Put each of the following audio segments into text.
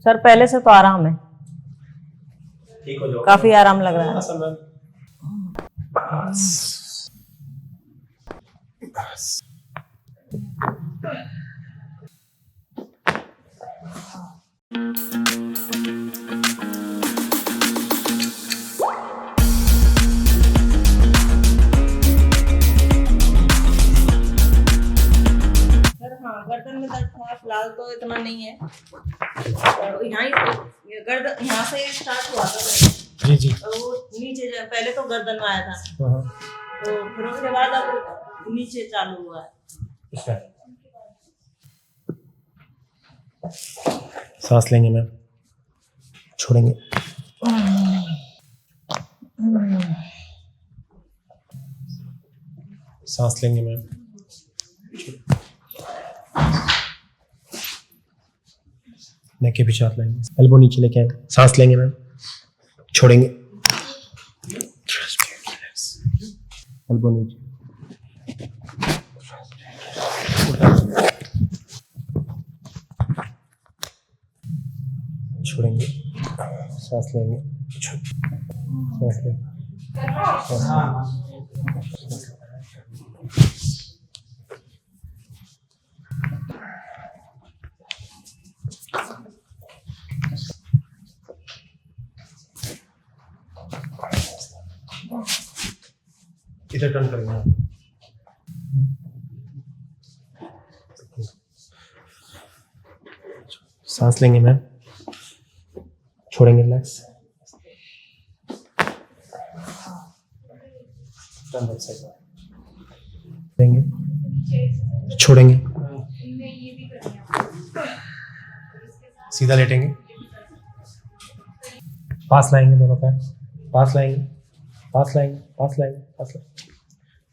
Sir पहले से तो आराम है, ठीक हो जाओ, काफी आराम लग रहा है। बस बस सर हाँ, गर्दन में दर्द था, फिलहाल तो इतना नहीं है। और गर्दन यहाँ से स्टार्ट हुआ था। जी जी। और वो नीचे पहले तो गर्दन में आया था, हाँ, तो फिर उसके बाद अब नीचे चालू हुआ है। अच्छा। सांस लेंगे मैम, छोड़ेंगे। सांस लेंगे मैम, नेक के पीछे हाथ लाएंगे, एल्बो नीचे लेके आएंगे, सांस लेंगे मैम, छोड़ेंगे। एल्बो नीचे, छोड़ेंगे, सांस लेंगे, सांस लेंगे, इधर टर्न करेंगे। सांस लेंगे मैम, छोड़ेंगे, रिलैक्स। लेंगे, छोड़ेंगे, सीधा लेटेंगे, पास लाएंगे दोनों पैर, पास लाएंगे, पास लाएंगे, पास लाएंगे, पास लाएंगे,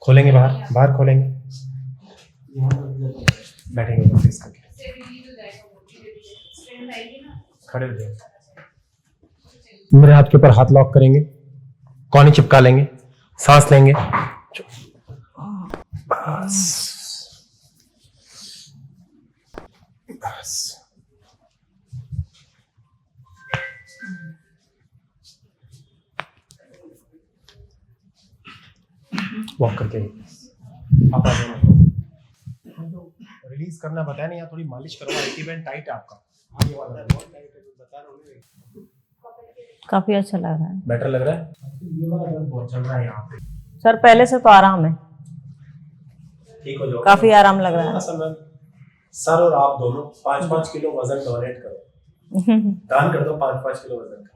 खोलेंगे, बाहर बाहर खोलेंगे, बैठेंगे फेस करके, खड़े हो जाएंगे, मेरे हाथ के ऊपर हाथ लॉक करेंगे, कौनी चिपका लेंगे, सांस लेंगे, बस बस। वॉक करके आप आ जाओ। रिलीज करना बताया नहीं, यहाँ थोड़ी मालिश करो, आईटी बैंड टाइट है आपका, आगे वाला बहुत टाइट है, बता रहा हूँ। काफी अच्छा लग रहा है। बेटर लग रहा है, ये वाला दर्द बहुत चल रहा है यहाँ पे। सर पहले से तो आराम है, ठीक हो जाओ, काफी आराम लग रहा है। सर और आप दोनों 5-5 किलो वजन डोनेट करो, दान कर दो 5-5 किलो वजन का।